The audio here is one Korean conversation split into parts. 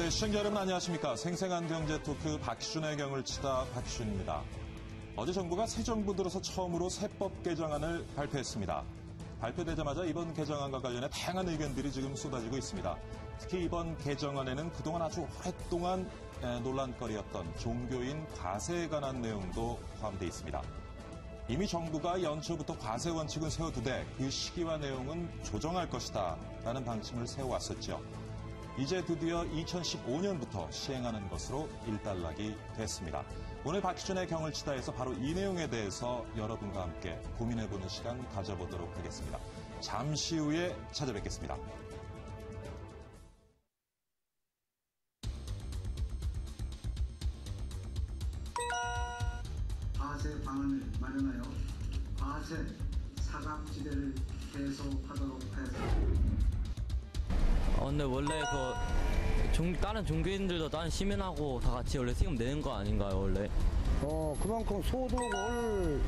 네, 시청자 여러분 안녕하십니까. 생생한 경제 토크 박희준의 경을 치다 박희준입니다. 어제 정부가 새 정부 들어서 처음으로 세법 개정안을 발표했습니다. 발표되자마자 이번 개정안과 관련해 다양한 의견들이 지금 쏟아지고 있습니다. 특히 이번 개정안에는 그동안 아주 오랫동안 논란거리였던 종교인 과세에 관한 내용도 포함되어 있습니다. 이미 정부가 연초부터 과세 원칙은 세워두되 그 시기와 내용은 조정할 것이다 라는 방침을 세워왔었죠. 이제 드디어 2015년부터 시행하는 것으로 일단락이 됐습니다. 오늘 박희준의 경을 치다에서 바로 이 내용에 대해서 여러분과 함께 고민해보는 시간 가져보도록 하겠습니다. 잠시 후에 찾아뵙겠습니다. 과세 방안을 마련하여 과세 사각지대를 해소하도록 하였습니다. 근데 원래 다른 종교인들도 다른 시민하고 다 같이 원래 세금 내는 거 아닌가요, 원래? 그만큼 소득을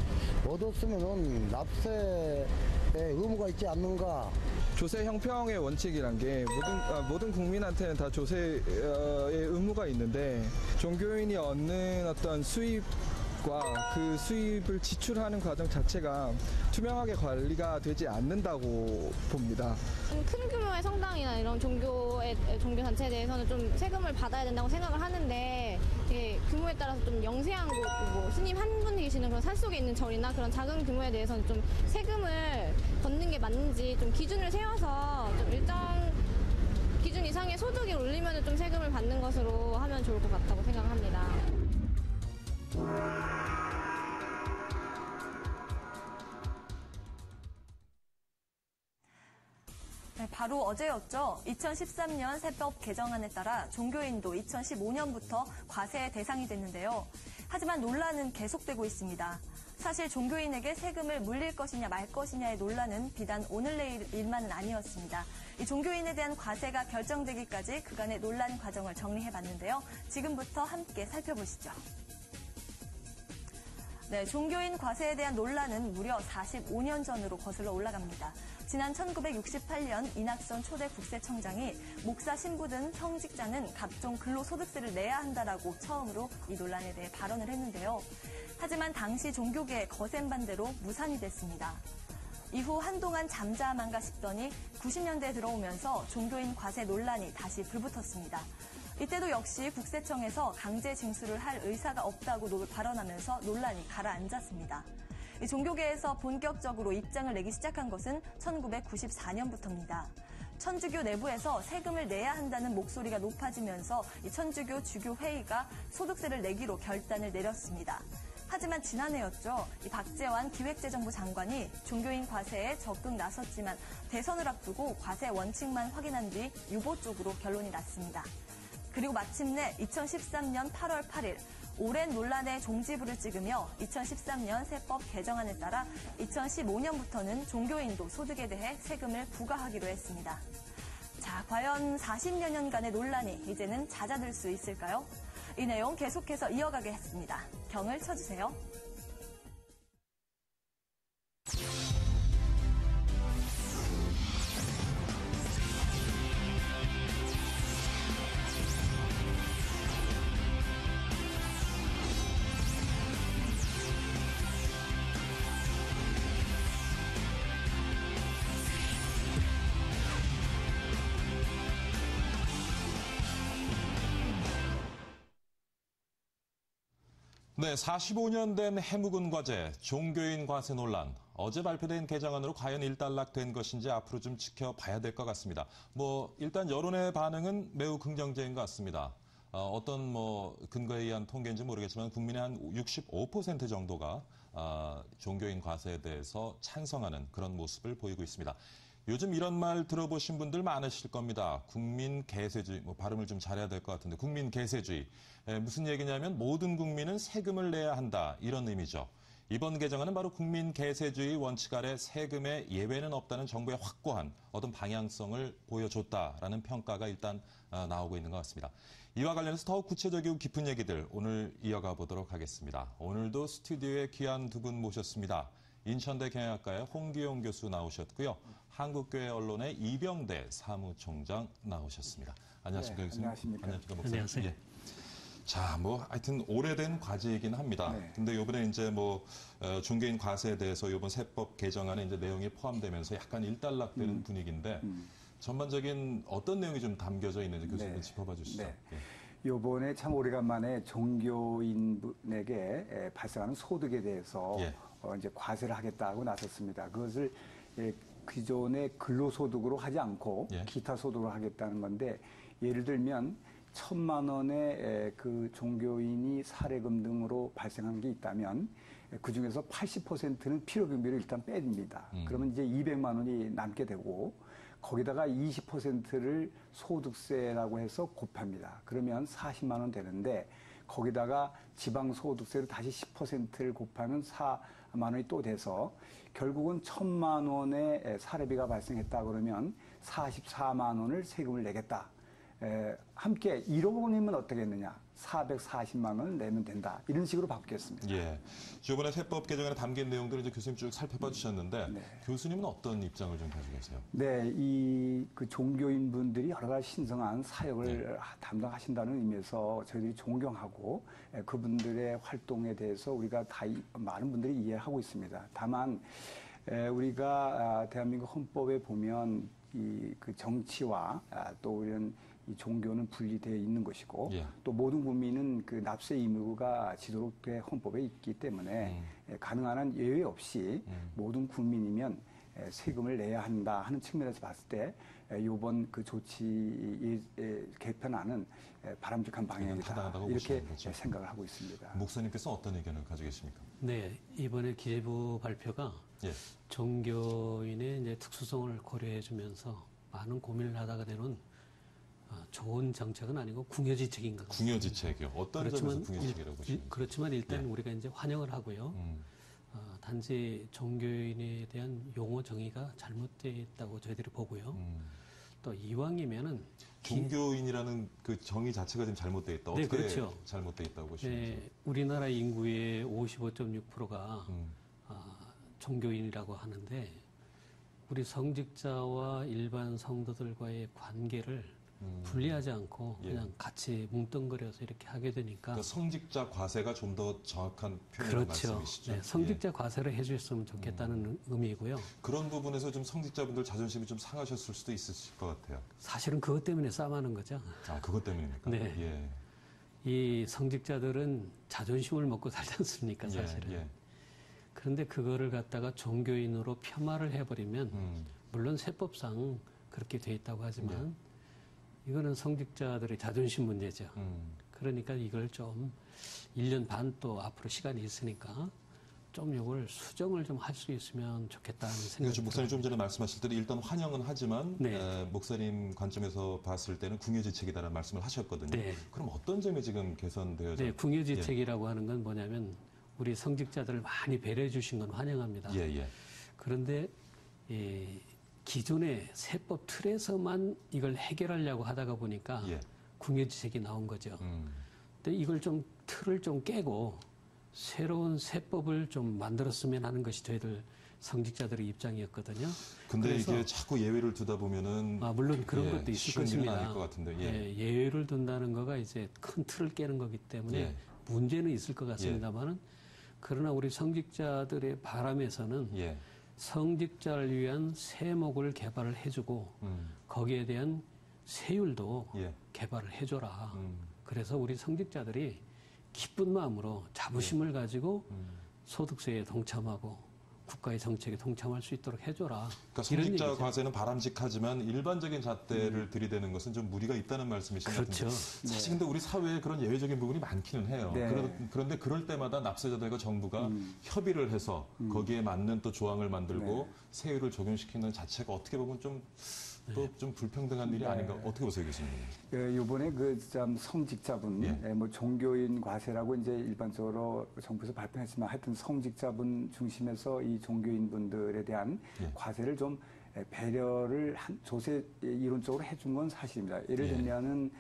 얻었으면은 납세에 의무가 있지 않는가. 조세 형평의 원칙이란 게 모든 국민한테는 다 조세의 의무가 있는데 종교인이 얻는 어떤 수입과 그 수입을 지출하는 과정 자체가 투명하게 관리가 되지 않는다고 봅니다. 큰 규모의 성당이나 이런 종교 단체에 대해서는 좀 세금을 받아야 된다고 생각을 하는데 이게 규모에 따라서 좀 영세한 곳, 뭐 스님 한 분 계시는 그런 산속에 있는 절이나 그런 작은 규모에 대해서는 좀 세금을 걷는 게 맞는지 좀 기준을 세워서 좀 일정 기준 이상의 소득이 올리면 좀 세금을 받는 것으로 하면 좋을 것 같다고 생각합니다. 네, 바로 어제였죠. 2013년 세법 개정안에 따라 종교인도 2015년부터 과세의 대상이 됐는데요. 하지만 논란은 계속되고 있습니다. 사실 종교인에게 세금을 물릴 것이냐 말 것이냐의 논란은 비단 오늘 내일 일만은 아니었습니다. 이 종교인에 대한 과세가 결정되기까지 그간의 논란 과정을 정리해봤는데요. 지금부터 함께 살펴보시죠. 네, 종교인 과세에 대한 논란은 무려 45년 전으로 거슬러 올라갑니다. 지난 1968년 이낙선 초대 국세청장이 목사, 신부 등 성직자는 각종 근로소득세를 내야 한다라고 처음으로 이 논란에 대해 발언을 했는데요. 하지만 당시 종교계의 거센 반대로 무산이 됐습니다. 이후 한동안 잠잠한가 싶더니 90년대에 들어오면서 종교인 과세 논란이 다시 불붙었습니다. 이때도 역시 국세청에서 강제 징수를 할 의사가 없다고 발언하면서 논란이 가라앉았습니다. 종교계에서 본격적으로 입장을 내기 시작한 것은 1994년부터입니다. 천주교 내부에서 세금을 내야 한다는 목소리가 높아지면서 천주교 주교회의가 소득세를 내기로 결단을 내렸습니다. 하지만 지난해였죠. 박재완 기획재정부 장관이 종교인 과세에 적극 나섰지만 대선을 앞두고 과세 원칙만 확인한 뒤 유보 쪽으로 결론이 났습니다. 그리고 마침내 2013년 8월 8일 오랜 논란의 종지부를 찍으며 2013년 세법 개정안에 따라 2015년부터는 종교인도 소득에 대해 세금을 부과하기로 했습니다. 자, 과연 40여 년간의 논란이 이제는 잦아들 수 있을까요? 이 내용 계속해서 이어가겠습니다. 경을 쳐주세요. 네, 45년 된 해묵은 과제, 종교인 과세 논란. 어제 발표된 개정안으로 과연 일단락된 것인지 앞으로 좀 지켜봐야 될 것 같습니다. 일단 여론의 반응은 매우 긍정적인 것 같습니다. 어떤 근거에 의한 통계인지 모르겠지만 국민의 한 65% 정도가 종교인 과세에 대해서 찬성하는 그런 모습을 보이고 있습니다. 요즘 이런 말 들어보신 분들 많으실 겁니다. 국민 개세주의, 발음을 좀 잘해야 될 것 같은데, 국민 개세주의. 무슨 얘기냐면 모든 국민은 세금을 내야 한다, 이런 의미죠. 이번 개정안은 바로 국민 개세주의 원칙 아래 세금에 예외는 없다는 정부의 확고한 어떤 방향성을 보여줬다라는 평가가 일단 나오고 있는 것 같습니다. 이와 관련해서 더욱 구체적이고 깊은 얘기들 오늘 이어가 보도록 하겠습니다. 오늘도 스튜디오에 귀한 두 분 모셨습니다. 인천대 경영학과의 홍기용 교수 나오셨고요. 한국교회 언론의 이병대 사무총장 나오셨습니다. 안녕하십니까, 교수님. 안녕하십니까. 목사님. 안녕하세요. 예. 자, 하여튼 오래된 과제이긴 합니다. 네. 근데 요번에 이제 종교인 과세에 대해서 요번 세법 개정안에 이제 내용이 포함되면서 약간 일단락되는 분위기인데 전반적인 어떤 내용이 좀 담겨져 있는지 교수님 네. 짚어봐 주시죠. 네. 예. 요번에 참 오래간만에 종교인에게 발생하는 소득에 대해서 예. 이제 과세를 하겠다고 나섰습니다. 그것을 기존의 근로소득으로 하지 않고 예. 기타 소득으로 하겠다는 건데, 예를 들면 1,000만 원의 그 종교인이 사례금 등으로 발생한 게 있다면 그 중에서 80%는 필요경비를 일단 뺍니다. 그러면 이제 200만 원이 남게 되고, 거기다가 20%를 소득세라고 해서 곱합니다. 그러면 40만 원 되는데, 거기다가 지방소득세로 다시 10%를 곱하면 4만 원이 또 돼서 결국은 1,000만 원의 사례비가 발생했다 그러면 44만 원을 세금을 내겠다. 함께 1억 원이면 어떻겠느냐. 440만 원을 내면 된다. 이런 식으로 바꾸겠습니다. 예. 이번에 세법 개정안에 담긴 내용들을 이제 교수님 쭉 살펴봐 주셨는데 네. 교수님은 어떤 입장을 좀 가지고 계세요? 네, 그 종교인 분들이 여러 가지 신성한 사역을 담당하신다는 의미에서 저희들이 존경하고 그분들의 활동에 대해서 우리가 많은 분들이 이해하고 있습니다. 다만 우리가 대한민국 헌법에 보면 그 정치와 또 이런 이 종교는 분리되어 있는 것이고 예. 또 모든 국민은 그 납세 의무가 지도록 헌법에 있기 때문에 가능한 한 예외 없이 모든 국민이면 세금을 내야 한다 하는 측면에서 봤을 때 이번 그 조치 개편안은 바람직한 방향이다 타당하다고 이렇게 보시는 거죠? 생각을 하고 있습니다. 목사님께서 어떤 의견을 가지고 계십니까? 네, 이번에 기재부 발표가 예. 종교인의 이제 특수성을 고려해주면서 많은 고민을 하다가 되는 좋은 정책은 아니고 궁여지책인 것 같습니다. 궁여지책이요. 어떤 점에서 궁여지책이라고 보십니까? 그렇지만 일단 예. 우리가 이제 환영을 하고요. 단지 종교인에 대한 용어 정의가 잘못되어 있다고 저희들이 보고요. 또 이왕이면은 종교인이라는 그 정의 자체가 지금 잘못되어 있다. 네, 어떻게 그렇죠. 잘못되어 있다고 보시는지? 네, 우리나라 인구의 55.6%가 종교인이라고 하는데 우리 성직자와 일반 성도들과의 관계를 분리하지 않고 예. 그냥 같이 뭉뚱그려서 이렇게 하게 되니까 그러니까 성직자 과세가 좀 더 정확한 표현이라는 그렇죠. 말씀이시죠? 네, 성직자 예. 과세를 해주셨으면 좋겠다는 의미이고요. 그런 부분에서 좀 성직자분들 자존심이 좀 상하셨을 수도 있으실 것 같아요. 사실은 그것 때문에 싸움하는 거죠. 아, 그것 때문입니까? 네. 예. 이 성직자들은 자존심을 먹고 살지 않습니까, 사실은. 예. 그런데 그거를 갖다가 종교인으로 폄하를 해버리면 물론 세법상 그렇게 돼 있다고 하지만 이거는 성직자들의 자존심 문제죠. 그러니까 이걸 좀 1년 반 또 앞으로 시간이 있으니까 좀 이걸 수정을 좀 할 수 있으면 좋겠다는 생각이 그러니까 목사님 좀 들어요. 전에 말씀하실 때도 일단 환영은 하지만 네. 목사님 관점에서 봤을 때는 궁여지책이다라는 말씀을 하셨거든요. 네. 그럼 어떤 점이 지금 개선되어져? 네, 궁여지책이라고 하는 건 뭐냐면 우리 성직자들을 많이 배려해 주신 건 환영합니다. 예. 그런데 기존의 세법 틀에서만 이걸 해결하려고 하다가 보니까 예. 궁여지책이 나온 거죠. 근데 이걸 좀 틀을 좀 깨고 새로운 세법을 좀 만들었으면 하는 것이 저희들 성직자들의 입장이었거든요. 근데 그래서 이게 자꾸 예외를 두다 보면은 물론 그런 것도 있을 쉬운 일은 것입니다. 아닐 것 같은데. 예. 예외를 둔다는 거가 이제 큰 틀을 깨는 거기 때문에 예. 문제는 있을 것 같습니다만은 그러나 우리 성직자들의 바람에서는 예. 성직자를 위한 세목을 개발을 해주고 거기에 대한 세율도 예. 개발을 해줘라. 그래서 우리 성직자들이 기쁜 마음으로 자부심을 가지고 소득세에 동참하고 국가의 정책에 동참할 수 있도록 해줘라. 그러니까 이런 성직자 얘기죠. 과세는 바람직하지만 일반적인 잣대를 들이대는 것은 좀 무리가 있다는 말씀이신 것 그렇죠. 같은데 사실 근데 우리 사회에 그런 예외적인 부분이 많기는 해요. 네. 그런데 그럴 때마다 납세자들과 정부가 협의를 해서 거기에 맞는 또 조항을 만들고 세율을 적용시키는 자체가 어떻게 보면 좀 불평등한 일이 아닌가 어떻게 보세요, 교수님? 이번에 참 성직자분, 뭐 종교인 과세라고 이제 일반적으로 정부에서 발표했지만 하여튼 성직자분 중심에서 이 종교인 분들에 대한 과세를 좀 배려를 조세 이론적으로 해준 건 사실입니다. 예를 들면은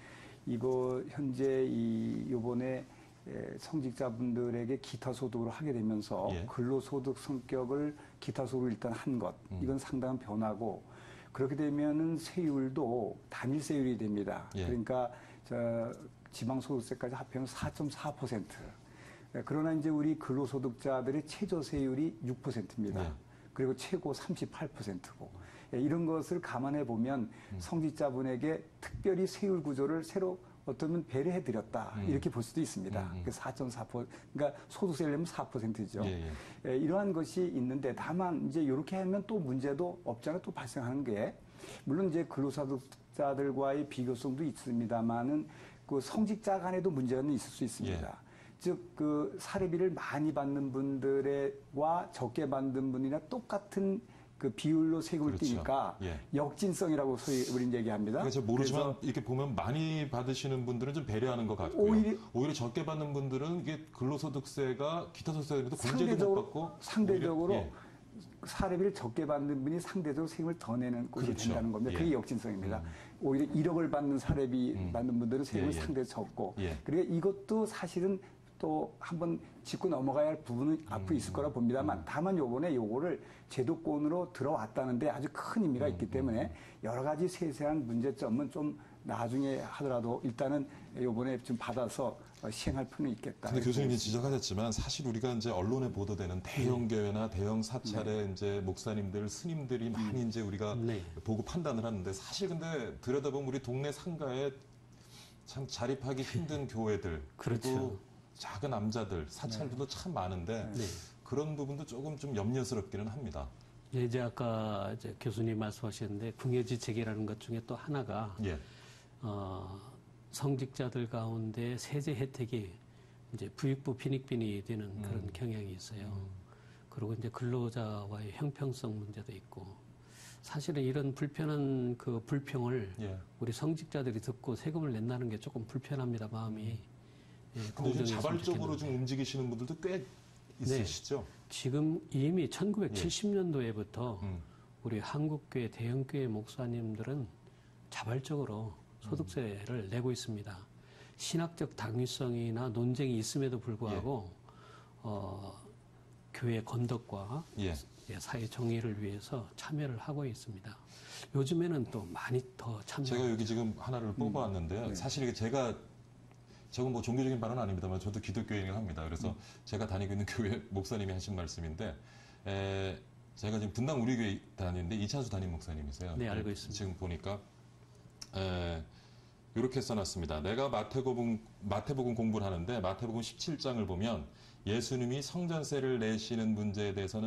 이거 현재 이번에 성직자분들에게 기타 소득으로 하게 되면서 예. 근로소득 성격을 기타 소득으로 일단 한 것, 이건 상당한 변화고, 그렇게 되면은 세율도 단일 세율이 됩니다. 예. 그러니까 지방소득세까지 합하면 4.4%. 그러나 이제 우리 근로소득자들의 최저세율이 6%입니다. 예. 그리고 최고 38%고. 이런 것을 감안해 보면 성직자분에게 특별히 세율 구조를 새로 어쩌면 배려해 드렸다. 이렇게 볼 수도 있습니다. 4.4%, 그러니까 소득세를 내면 4%죠. 이러한 것이 있는데, 다만 이제 이렇게 하면 또 문제도 없잖아 또 발생하는 게, 물론 이제 근로소득자들과의 비교성도 있습니다만은 그 성직자 간에도 문제는 있을 수 있습니다. 예. 즉, 그 사례비를 많이 받는 분들과 적게 받는 분이나 똑같은 그 비율로 세금을 그렇죠. 띄니까 예. 역진성이라고 소위 우리는 얘기합니다. 그래서 모르지만 그래서 이렇게 보면 많이 받으시는 분들은 좀 배려하는 것 같고요. 오히려 적게 받는 분들은 이게 근로소득세가 기타 소득세에도 공제도 못 받고 상대적으로 오히려, 예. 사례비를 적게 받는 분이 상대적으로 세금을 더 내는 꼴이 그렇죠. 된다는 겁니다. 예. 그게 역진성입니다. 오히려 1억을 받는 사례비 받는 분들은 세금을 예, 예. 상대적으로 적고, 예. 그러니까 이것도 사실은 또 한번 짚고 넘어가야 할 부분은 앞으로 있을 거라 봅니다만, 다만 요번에 요거를 제도권으로 들어왔다는데 아주 큰 의미가 있기 때문에 여러 가지 세세한 문제점은 좀 나중에 하더라도 일단은 요번에 좀 받아서 시행할 필요는 있겠다. 근데 교수님이 지적하셨지만 사실 우리가 이제 언론에 보도되는 대형 교회나 대형 사찰의 이제 목사님들, 스님들이 많이 이제 우리가 네. 보고 판단을 하는데, 사실 근데 들여다보면 우리 동네 상가에 참 자립하기 힘든 교회들, 그렇죠. 그리고 작은 남자들, 사찰들도 참 많은데 네. 그런 부분도 조금 좀 염려스럽기는 합니다. 이제 아까 이제 교수님 말씀하셨는데 궁예지책이라는 것 중에 또 하나가 예. 성직자들 가운데 세제 혜택이 이제 부익부 빈익빈이 되는 그런 경향이 있어요. 그리고 이제 근로자와의 형평성 문제도 있고, 사실은 이런 불편한 그 불평을 예. 우리 성직자들이 듣고 세금을 낸다는 게 조금 불편합니다, 마음이. 예, 근데 요즘 공정했으면 자발적으로 좀 좋겠는데. 움직이시는 분들도 꽤 있으시죠? 지금 이미 1970년도에부터 음. 우리 한국교회 대형교회 목사님들은 자발적으로 소득세를 내고 있습니다. 신학적 당위성이나 논쟁이 있음에도 불구하고 교회 건덕과 예. 사회 정의를 위해서 참여를 하고 있습니다. 요즘에는 또 많이 더 참여. 제가 여기 지금 하나를 뽑아왔는데요. 사실 이게 저건 뭐 종교적인 발언은 아닙니다만 저도 기독교인을 합니다. 그래서 제가 다니고 있는 교회 목사님이 하신 말씀인데, 제가 지금 분당 우리 교회 다니는데 이찬수 담임 목사님이세요. 네, 알고 있습니다. 지금 보니까 이렇게 써놨습니다. 내가 마태복음 공부를 하는데 마태복음 17장을 보면 예수님이 성전세를 내시는 문제에 대해서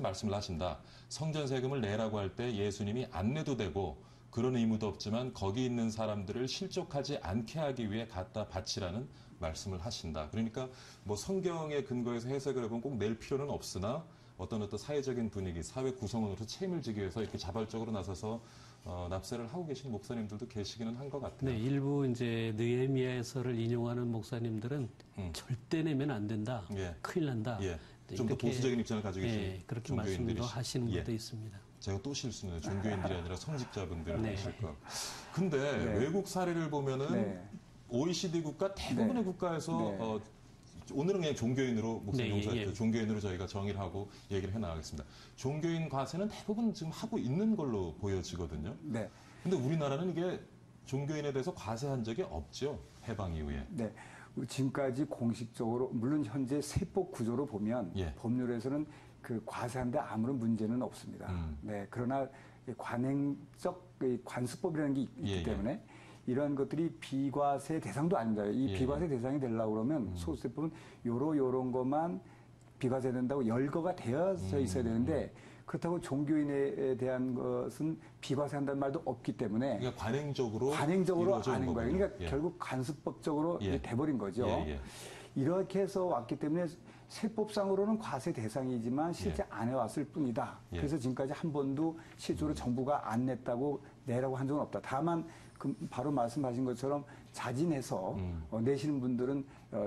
말씀을 하신다. 성전세금을 내라고 할 때 예수님이 안 내도 되고 그런 의무도 없지만 거기 있는 사람들을 실족하지 않게 하기 위해 갖다 바치라는 말씀을 하신다. 그러니까 뭐 성경의 근거에서 해석을 해보면 꼭 낼 필요는 없으나 어떤 사회적인 분위기, 사회 구성원으로 책임을 지기 위해서 이렇게 자발적으로 나서서 납세를 하고 계신 목사님들도 계시기는 한 것 같아요. 네, 일부 이제 느헤미야서를 인용하는 목사님들은 절대 내면 안 된다. 예. 큰일 난다. 예. 좀 더 이렇게, 보수적인 입장을 가지고 계신 예, 그렇게 종교인들이 말씀도 하시는 분도 있습니다. 제가 또 실수는 종교인들이 아니라 성직자분들 네. 하실 거. 근데 네. 외국 사례를 보면은 네. OECD 국가 대부분의 네. 국가에서 네. 오늘은 그냥 종교인으로 목사님 네, 용서했죠. 예. 종교인으로 저희가 정의를 하고 얘기를 해나가겠습니다. 종교인 과세는 대부분 지금 하고 있는 걸로 보여지거든요. 네. 근데 우리나라는 이게 종교인에 대해서 과세한 적이 없죠. 해방 이후에. 네. 지금까지 공식적으로, 물론 현재 세법 구조로 보면 예. 법률에서는 그 과세하는데 아무런 문제는 없습니다. 네. 그러나 관행적 관습법이라는 게 있기 예, 예. 때문에 이러한 것들이 비과세 대상도 아닙니다. 이 예, 비과세 대상이 되려고 그러면 소득세법은 요런 것만 비과세된다고 열거가 되어져 있어야 되는데, 그렇다고 종교인에 대한 것은 비과세한다는 말도 없기 때문에 그러니까 관행적으로 아닌 거군요. 거예요. 그러니까 예. 결국 관습법적으로 예. 돼버린 거죠. 예, 예. 이렇게 해서 왔기 때문에 세법상으로는 과세 대상이지만 실제 안 해왔을 뿐이다. 예. 그래서 지금까지 한 번도 실제로 정부가 안 냈다고 내라고 한 적은 없다. 다만 바로 말씀하신 것처럼 자진해서 내시는 분들은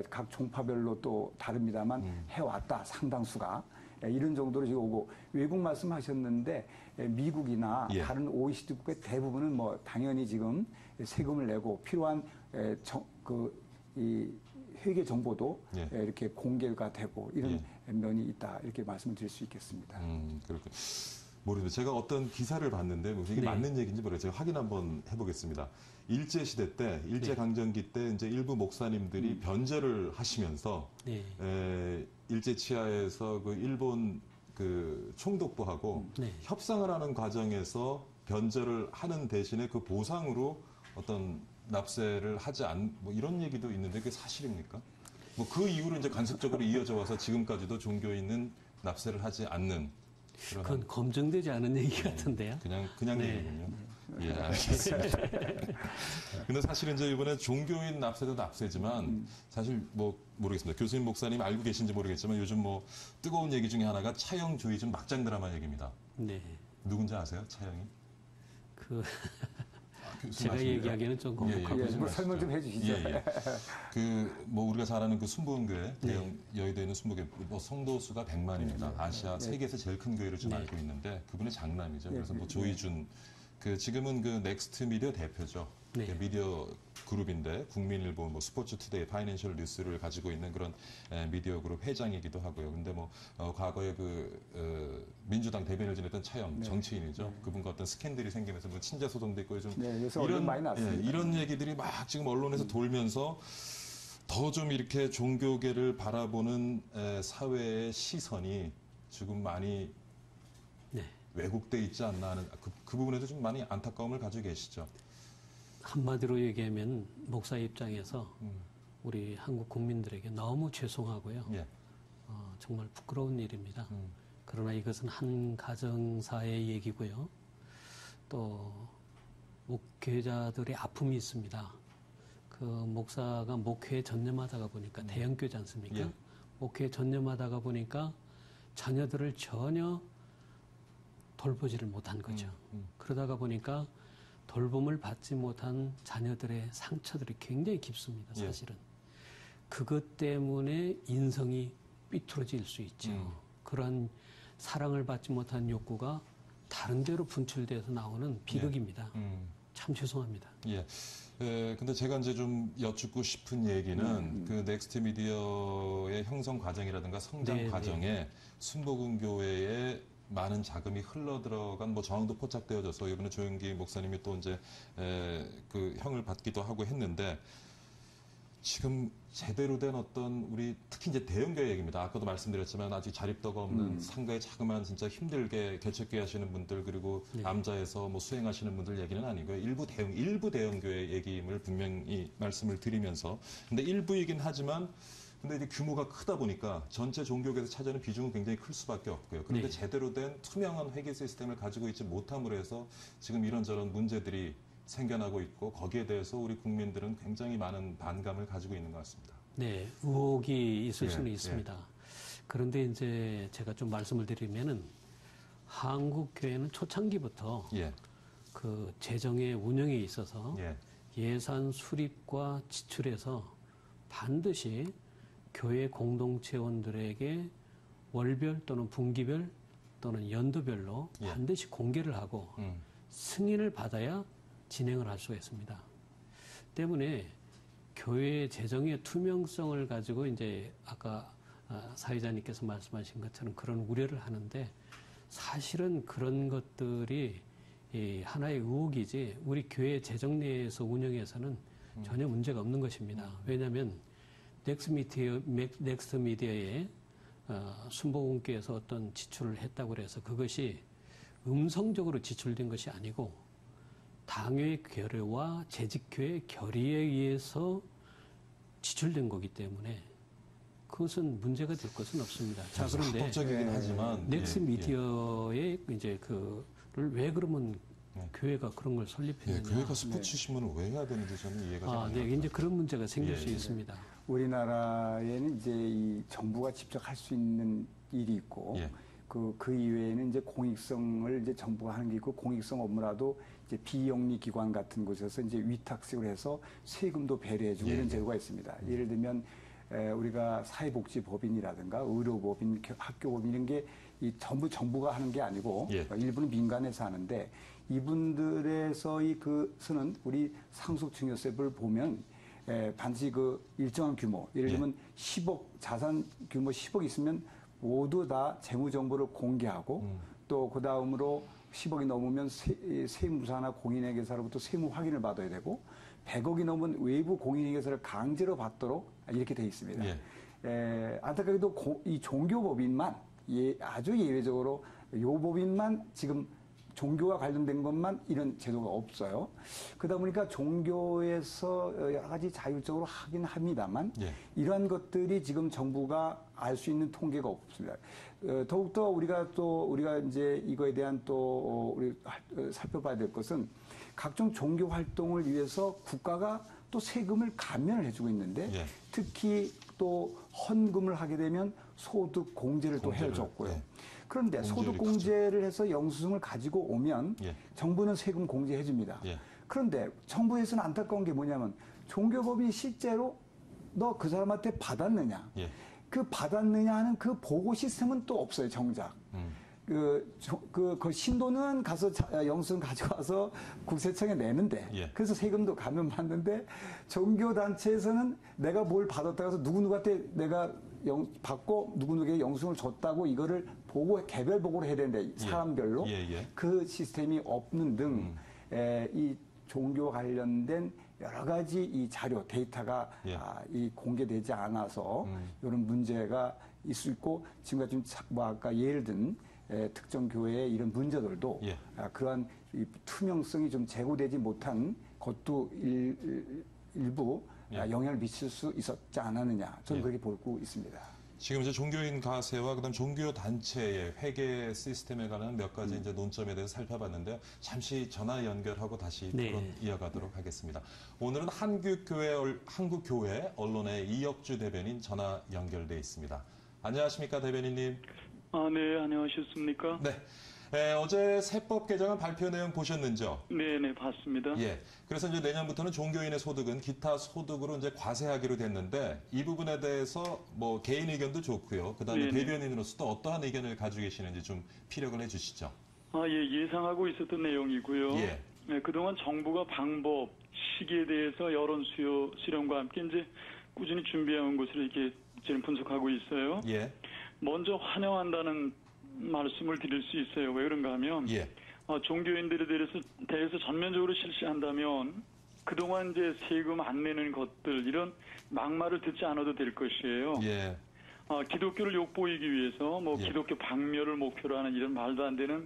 각 종파별로 또 다릅니다만 해왔다. 상당수가. 이런 정도로 지금 오고, 외국 말씀하셨는데 미국이나 예. 다른 OECD 국가의 대부분은 뭐 당연히 지금 세금을 내고 필요한 회계 정보도 예. 이렇게 공개가 되고 이런 예. 면이 있다 이렇게 말씀을 드릴 수 있겠습니다. 그렇군. 모르겠어요. 제가 어떤 기사를 봤는데 뭐 이게 네. 맞는 얘기인지 모르겠어요. 제가 확인 한번 해보겠습니다. 일제 시대 때, 일제 강점기 때 이제 일부 목사님들이 변절을 하시면서 네. 일제 치하에서 그 일본 그 총독부하고 네. 협상을 하는 과정에서 변절을 하는 대신에 그 보상으로 어떤 납세를 하지 뭐 이런 얘기도 있는데 그게 사실입니까? 뭐 그 이후로 이제 간섭적으로 이어져 와서 지금까지도 종교인은 납세를 하지 않는 그건 검증되지 않은 얘기 같은데요. 그냥 네. 얘기군요. 예, 알겠습니다. 근데 사실 이제 이번에 종교인 납세도 납세지만 사실 뭐 모르겠습니다. 교수님, 목사님 알고 계신지 모르겠지만 요즘 뭐 뜨거운 얘기 중에 하나가 차영주의즘 막장 드라마 얘기입니다. 네. 누군지 아세요? 차영이? 제가 아십니까? 얘기하기는 좀 거북하고. 예, 뭐 설명 좀 해주시죠. 뭐 우리가 잘 아는 그 순복음교회, 대형 여의도에 있는 순복음교회, 뭐 성도수가 100만입니다. 아시아 세계에서 제일 큰 교회로 좀 알고 있는데 그분의 장남이죠. 그래서 뭐 조이준, 지금은 그 넥스트 미디어 대표죠. 네. 미디어 그룹인데 국민일보, 뭐 스포츠투데이, 파이낸셜 뉴스를 가지고 있는 그런 미디어 그룹 회장이기도 하고요. 근데 뭐 과거에 민주당 대변을 지냈던 차영 정치인이죠. 그분과 어떤 스캔들이 생기면서 뭐 친자 소송도 있고 요즘 그래서 이런 많이 났습니다. 이런 얘기들이 막 지금 언론에서 돌면서 더 좀 이렇게 종교계를 바라보는 사회의 시선이 지금 많이 왜곡돼 있지 않나 하는 그 부분에도 좀 많이 안타까움을 가지고 계시죠. 한마디로 얘기하면 목사 입장에서 우리 한국 국민들에게 너무 죄송하고요. 예. 정말 부끄러운 일입니다. 그러나 이것은 한 가정사의 얘기고요. 또 목회자들의 아픔이 있습니다. 그 목사가 목회에 전념하다가 보니까 대형교회지 않습니까? 예. 목회에 전념하다가 보니까 자녀들을 전혀 돌보지를 못한 거죠. 그러다가 보니까 돌봄을 받지 못한 자녀들의 상처들이 굉장히 깊습니다. 사실은. 그것 때문에 인성이 삐뚤어질 수 있죠. 그런 사랑을 받지 못한 욕구가 다른 데로 분출돼서 나오는 비극입니다. 참 죄송합니다. 예. 근데 제가 이제 좀 여쭙고 싶은 얘기는 그 넥스트 미디어의 형성 과정이라든가 성장 과정에 순복음교회에 많은 자금이 흘러 들어간 뭐 정황도 포착되어져서 이번에 조영기 목사님이 또 이제 그 형을 받기도 하고 했는데 지금 제대로 된 어떤 우리 특히 이제 대형교회 얘기입니다. 아까도 말씀드렸지만 아직 자립도가 없는 상가에 자그마한 진짜 힘들게 개척교회 하시는 분들 그리고 남자에서 뭐 수행하시는 분들 얘기는 아니고요. 일부 대형교회 얘기임을 분명히 말씀을 드리면서 근데 일부이긴 하지만 근데 이제 규모가 크다 보니까 전체 종교계에서 차지하는 비중은 굉장히 클 수밖에 없고요. 그런데 제대로 된 투명한 회계 시스템을 가지고 있지 못함으로 해서 지금 이런저런 문제들이 생겨나고 있고 거기에 대해서 우리 국민들은 굉장히 많은 반감을 가지고 있는 것 같습니다. 네, 의혹이 있을 수는 있습니다. 그런데 이제 제가 좀 말씀을 드리면은 한국 교회는 초창기부터 그 재정의 운영에 있어서 예산 수립과 지출에서 반드시 교회 공동체원들에게 월별 또는 분기별 또는 연도별로 반드시 공개를 하고 승인을 받아야 진행을 할 수가 있습니다. 때문에 교회 재정의 투명성을 가지고 이제 아까 사회자님께서 말씀하신 것처럼 그런 우려를 하는데 사실은 그런 것들이 하나의 의혹이지 우리 교회 재정 내에서 운영에서는 전혀 문제가 없는 것입니다. 왜냐하면 넥스트 미디어에 순복음교회에서 어떤 지출을 했다고 해서 그것이 음성적으로 지출된 것이 아니고 당회 결의와 재직교회 결의에 의해서 지출된 거기 때문에 그것은 문제가 될 것은 없습니다. 자, 그런데 합법적이긴 하지만 넥스 미디어에 이제 그를 왜 그러면 교회가 그런 걸 설립했느냐? 교회가 스포츠 신문을 왜 해야 되는지 저는 이해가 잘 안 네, 갑니다. 이제 그런 문제가 생길 수 있습니다. 우리나라에는 이제 이 정부가 직접 할 수 있는 일이 있고 그 이외에는 이제 공익성을 이제 정부가 하는 게 있고 공익성 업무라도 이제 비영리 기관 같은 곳에서 이제 위탁식으로 해서 세금도 배려해주고 이런 제도가 있습니다. 예를 들면 우리가 사회복지법인이라든가 의료법인, 학교법인 이런 게 이 전부 정부가 하는 게 아니고 일부는 민간에서 하는데 이분들에서의 그 쓰는 우리 상속증여세를 보면 반드시 그 일정한 규모, 예를 들면 10억 자산 규모 10억 있으면 모두 다 재무 정보를 공개하고 또 그 다음으로 10억이 넘으면 세무사나 공인회계사로부터 세무 확인을 받아야 되고 100억이 넘으면 외부 공인회계사를 강제로 받도록 이렇게 돼 있습니다. 안타깝게도 이 종교법인만 아주 예외적으로 요 법인만 지금 종교와 관련된 것만 이런 제도가 없어요. 그러다 보니까 종교에서 여러 가지 자율적으로 하긴 합니다만 이러한 것들이 지금 정부가 알 수 있는 통계가 없습니다. 더욱더 우리가 이제 이거에 대한 또 우리 살펴봐야 될 것은 각종 종교 활동을 위해서 국가가 또 세금을 감면을 해주고 있는데 특히 또 헌금을 하게 되면 소득 공제를 또 해줬고요. 그런데 소득 공제를 해서 영수증을 가지고 오면 정부는 세금 공제해 줍니다. 그런데 정부에서는 안타까운 게 뭐냐면 종교법인이 실제로 너 그 사람한테 받았느냐, 그 받았느냐 하는 그 보고 시스템은 또 없어요, 정작. 그 신도는 가서 영수증 가지고 와서 국세청에 내는데 그래서 세금도 감면받는데 종교단체에서는 내가 뭘 받았다고 해서 누구누구한테 내가 받고 누구누구에게 영수증을 줬다고 이거를 보고 개별 보고를 해야 되는데 사람별로 그 시스템이 없는 등 이 종교 관련된 여러 가지 이 자료 데이터가 이 공개되지 않아서 이런 문제가 있을 수 있고 지금까지 뭐 아까 예를 든 특정 교회의 이런 문제들도 그러한 이 투명성이 좀 제고되지 못한 것도 일부 영향을 미칠 수 있었지 않았느냐 저는 그렇게 보고 있습니다. 지금 이제 종교인 가세와 그다음 종교 단체의 회계 시스템에 관한 몇 가지 이제 논점에 대해서 살펴봤는데요. 잠시 전화 연결하고 다시 토론 이어가도록 하겠습니다. 오늘은 한국교회 언론의 이혁주 대변인 전화 연결돼 있습니다. 안녕하십니까, 대변인님? 네, 안녕하셨습니까? 네. 어제 세법 개정안 발표 내용 보셨는지요? 네, 봤습니다. 그래서 이제 내년부터는 종교인의 소득은 기타 소득으로 이제 과세하기로 됐는데 이 부분에 대해서 뭐 개인 의견도 좋고요. 그다음에 대변인으로서 또 어떠한 의견을 가지고 계시는지 좀 피력을 해주시죠. 예상하고 있었던 내용이고요. 그동안 정부가 방법, 시기에 대해서 여론 수렴과 함께 이제 꾸준히 준비해온 것을 이렇게 지금 분석하고 있어요. 먼저 환영한다는 말씀을 드릴 수 있어요. 왜 그런가 하면 종교인들에 대해서 전면적으로 실시한다면 그동안 이제 세금 안 내는 것들 이런 막말을 듣지 않아도 될 것이에요. 기독교를 욕보이기 위해서 뭐 기독교 박멸을 목표로 하는 이런 말도 안 되는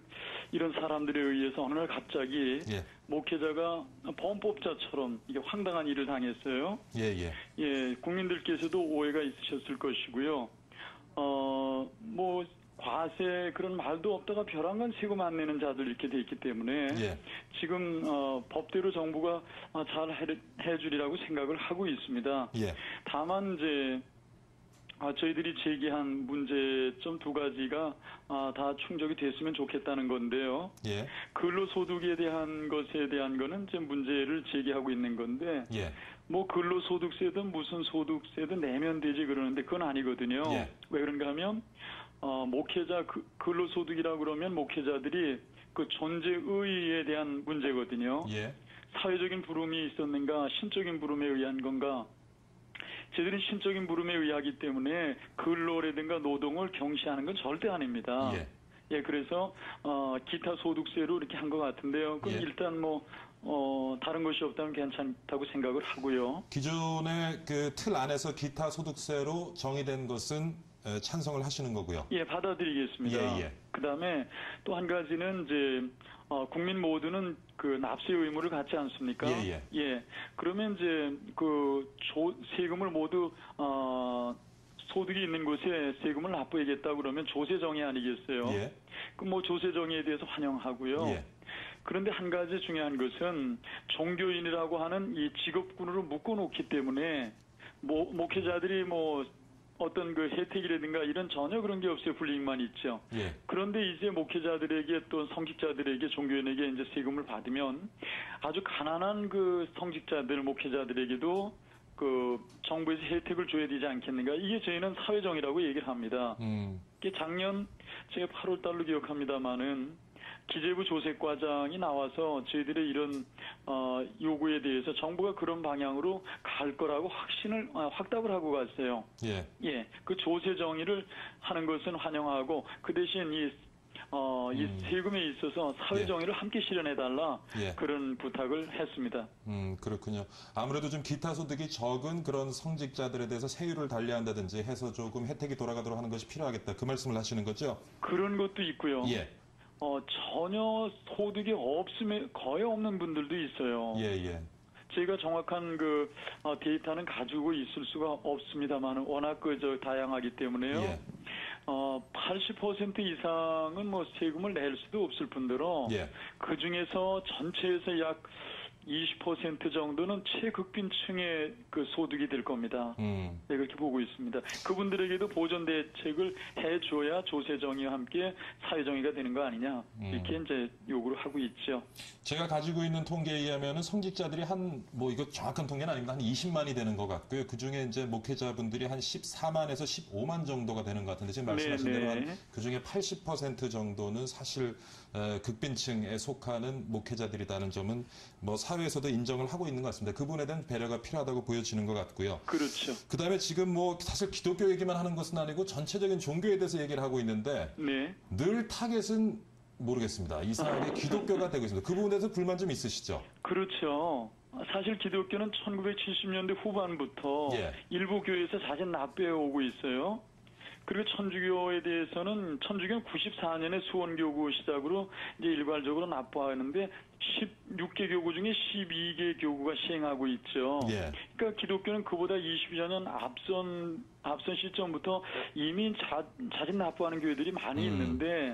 이런 사람들에 의해서 어느 날 갑자기 목회자가 범법자처럼 이게 황당한 일을 당했어요. 국민들께서도 오해가 있으셨을 것이고요. 뭐 과세 그런 말도 없다가 벼랑간 세금 안 내는 자들 이렇게 돼 있기 때문에 지금 법대로 정부가 잘 해주리라고 생각을 하고 있습니다. 다만 이제 저희들이 제기한 문제점 두 가지가 다 충족이 됐으면 좋겠다는 건데요. 근로소득에 대한 것에 대한 거는 이제 문제를 제기하고 있는 건데 뭐 근로소득세든 무슨 소득세든 내면 되지 그러는데 그건 아니거든요. 왜 그런가 하면 목회자 근로소득이라고 그러면 목회자들이 그 존재의에 대한 문제거든요. 사회적인 부름이 있었는가 신적인 부름에 의한 건가. 저희들은 신적인 부름에 의하기 때문에 근로라든가 노동을 경시하는 건 절대 아닙니다. 그래서 기타 소득세로 이렇게 한 것 같은데요. 그럼 일단 뭐 다른 것이 없다면 괜찮다고 생각을 하고요. 기존의 그 틀 안에서 기타 소득세로 정의된 것은 찬성을 하시는 거고요. 받아들이겠습니다. 그다음에 또 한 가지는 이제 국민 모두는 그 납세 의무를 갖지 않습니까? 그러면 이제 그 세금을 모두 소득이 있는 곳에 세금을 납부하겠다 그러면 조세정의 아니겠어요? 그럼 뭐 조세정의에 대해서 환영하고요. 그런데 한 가지 중요한 것은 종교인이라고 하는 이 직업군으로 묶어놓기 때문에 목회자들이 뭐 어떤 그 혜택이라든가 이런 전혀 그런 게 없어요. 불이익만 있죠. 그런데 이제 목회자들에게 또 성직자들에게 종교인에게 이제 세금을 받으면 아주 가난한 그 성직자들 목회자들에게도 그 정부에서 혜택을 줘야 되지 않겠는가. 이게 저희는 사회정의라고 얘기를 합니다. 이게 작년 제가 8월 달로 기억합니다만은 기재부 조색과장이 나와서 저희들의 이런 요구에 대해서 정부가 그런 방향으로 갈 거라고 확답을 하고 갔어요. 예. 예, 그 조세 정의를 하는 것은 환영하고 그 대신 이 세금에 있어서 사회 정의를 함께 실현해달라 그런 부탁을 했습니다. 그렇군요. 아무래도 좀 기타 소득이 적은 그런 성직자들에 대해서 세율을 달리한다든지 해서 조금 혜택이 돌아가도록 하는 것이 필요하겠다. 그 말씀을 하시는 거죠? 그런 것도 있고요. 예. 전혀 소득이 거의 없는 분들도 있어요. 예. 저희가 정확한 그 데이터는 가지고 있을 수가 없습니다만 워낙 다양하기 때문에요. 예. 80% 이상은 뭐 세금을 낼 수도 없을 뿐더러 그 중에서 전체에서 약 20% 정도는 최극빈층의 그 소득이 될 겁니다. 네, 그렇게 보고 있습니다. 그분들에게도 보전 대책을 해줘야 조세 정의와 함께 사회 정의가 되는 거 아니냐 이렇게 이제 요구를 하고 있죠. 제가 가지고 있는 통계에 의하면은 성직자들이 이거 정확한 통계는 아닙니다. 한 20만이 되는 것 같고요. 그 중에 이제 목회자분들이 한 14만에서 15만 정도가 되는 것 같은데 지금 말씀하신 대로 그 중에 80% 정도는 사실 극빈층에 속하는 목회자들이라는 점은 뭐 사회에서도 인정을 하고 있는 것 같습니다. 그분에 대한 배려가 필요하다고 보여지는 것 같고요. 그렇죠. 그다음에 지금 뭐 사실 기독교 얘기만 하는 것은 아니고 전체적인 종교에 대해서 얘기를 하고 있는데 늘 타겟은 모르겠습니다. 이상하게 기독교가 되고 있습니다. 그 부분에 대해서 불만 좀 있으시죠? 그렇죠. 사실 기독교는 1970년대 후반부터 일부 교회에서 사실 납부해 오고 있어요. 그리고 천주교에 대해서는 천주교는 94년에 수원교구 시작으로 이제 일괄적으로 납부하는데 16개 교구 중에 12개 교구가 시행하고 있죠. 그러니까 기독교는 그보다 20여 년 앞선 시점부터 이미 자진 납부하는 교회들이 많이 있는데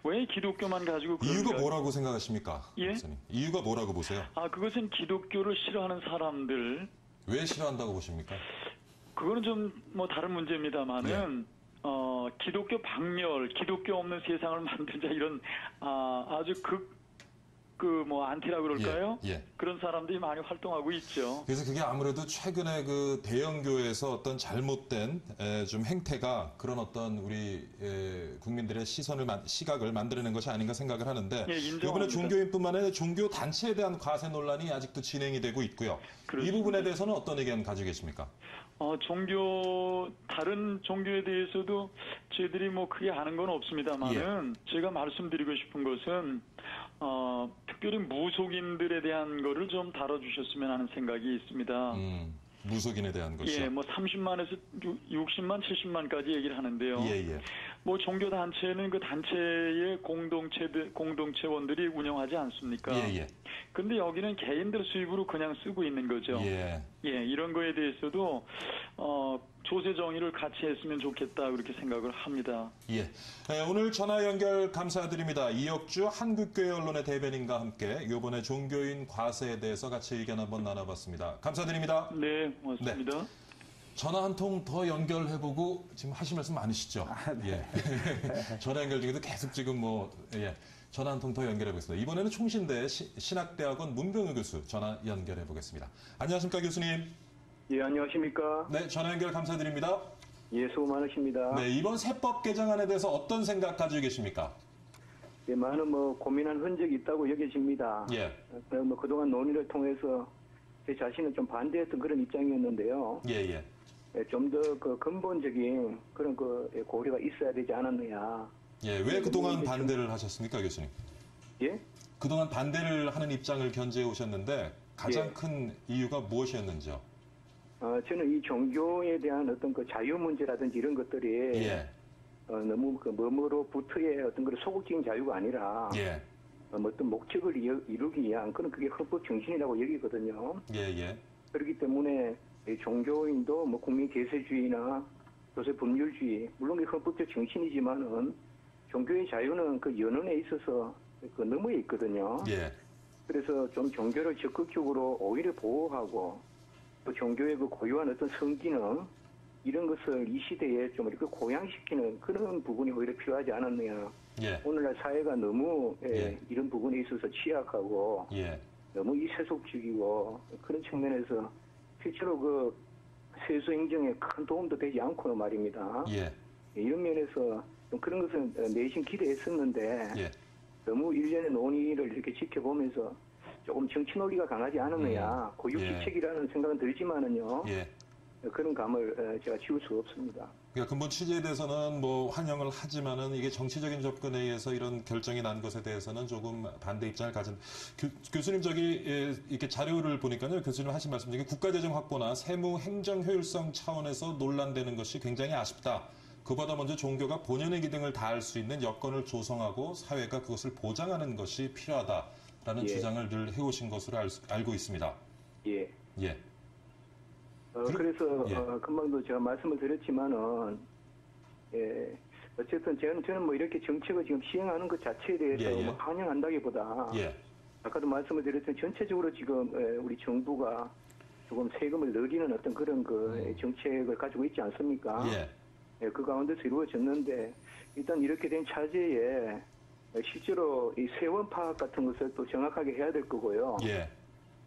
왜 기독교만 가지고 이유가 뭐라고 생각하십니까? 예? 이유가 뭐라고 보세요? 그것은 기독교를 싫어하는 사람들. 왜 싫어한다고 보십니까? 그거는 좀 뭐 다른 문제입니다만은 기독교 박멸, 기독교 없는 세상을 만들자 이런 아주 안티라 그럴까요? 그런 사람들이 많이 활동하고 있죠. 그래서 그게 아무래도 최근에 그 대형교회에서 어떤 잘못된 좀 행태가 그런 어떤 우리 국민들의 시각을 만들어낸 것이 아닌가 생각을 하는데 이번에 종교인뿐만 아니라 종교 단체에 대한 과세 논란이 아직도 진행이 되고 있고요. 그렇습니다. 이 부분에 대해서는 어떤 의견 가지고 계십니까? 다른 종교에 대해서도 저희들이 뭐 크게 아는 건 없습니다만은 제가 말씀드리고 싶은 것은 특별히 무속인들에 대한 거를 좀 다뤄주셨으면 하는 생각이 있습니다. 무속인에 대한 것이요? 뭐 30만에서 60만, 70만까지 얘기를 하는데요. 뭐 종교 단체는 그 단체의 공동체원들이 운영하지 않습니까? 근데 여기는 개인들 수입으로 그냥 쓰고 있는 거죠. 이런 거에 대해서도 조세 정의를 같이 했으면 좋겠다 그렇게 생각을 합니다. 오늘 전화 연결 감사드립니다. 이혁주 한국교회 언론의 대변인과 함께 이번에 종교인 과세에 대해서 같이 의견 한번 나눠봤습니다. 감사드립니다. 네, 고맙습니다. 전화 한 통 더 연결해보고 지금 하실 말씀 많으시죠? 전화 연결 중에도 계속 지금 전화 한 통 더 연결해보겠습니다. 이번에는 총신대 신학대학원 문병우 교수 전화 연결해보겠습니다. 안녕하십니까, 교수님? 예, 안녕하십니까? 네, 전화 연결 감사드립니다. 예, 수고 많으십니다. 네, 이번 세법 개정안에 대해서 어떤 생각 가지고 계십니까? 예, 많은 고민한 흔적이 있다고 여겨집니다. 그동안 논의를 통해서 제 자신은 좀 반대했던 그런 입장이었는데요. 좀 더 근본적인 그런 고려가 있어야 되지 않았느냐. 왜 그동안 반대를 하셨습니까, 교수님? 그동안 반대를 하는 입장을 견지해 오셨는데 가장 큰 이유가 무엇이었는지요? 저는 이 종교에 대한 어떤 자유 문제라든지 이런 것들이 너무 뭐뭐로부터의 어떤 그런 소극적인 자유가 아니라 어떤 목적을 이루기 위한 그게 헌법 정신이라고 여기거든요. 그렇기 때문에 종교인도 국민 계세주의나 조세 법률주의 물론 그게 헌법적 정신이지만은 종교의 자유는 그 연원에 있어서 너머에 있거든요. 그래서 좀 종교를 적극적으로 오히려 보호하고 또 종교의 고유한 어떤 성기능 이런 것을 이 시대에 좀 이렇게 고양시키는 그런 부분이 오히려 필요하지 않았느냐. 오늘날 사회가 너무 이런 부분에 있어서 취약하고 너무 세속적이고 그런 측면에서 실제로 세수 행정에 큰 도움도 되지 않고는 말입니다. 이런 면에서 좀 그런 것은 내심 기대했었는데 너무 일련의 논의를 이렇게 지켜보면서 조금 정치 논리가 강하지 않으냐 고육지책이라는 생각은 들지만은요. 그런 감을 제가 지울 수가 없습니다. 그러니까 근본 취지에 대해서는 뭐 환영을 하지만은 이게 정치적인 접근에 의해서 이런 결정이 난 것에 대해서는 조금 반대 입장을 가진 교수님 저기 이렇게 자료를 보니까요. 교수님 하신 말씀 중에 국가재정 확보나 세무 행정 효율성 차원에서 논란되는 것이 굉장히 아쉽다. 그보다 먼저 종교가 본연의 기능을 다할 수 있는 여건을 조성하고 사회가 그것을 보장하는 것이 필요하다라는 주장을 늘 해오신 것으로 알고 있습니다. 예. 예. 그래서 금방도 제가 말씀을 드렸지만은 어쨌든 저는 뭐 이렇게 정책을 지금 시행하는 것 자체에 대해서 뭐 환영한다기보다 아까도 말씀을 드렸지만 전체적으로 지금 우리 정부가 조금 세금을 늘리는 어떤 그런 그 정책을 가지고 있지 않습니까? 그 가운데서 이루어졌는데 일단 이렇게 된 차제에 실제로 이 세원 파악 같은 것을 또 정확하게 해야 될 거고요.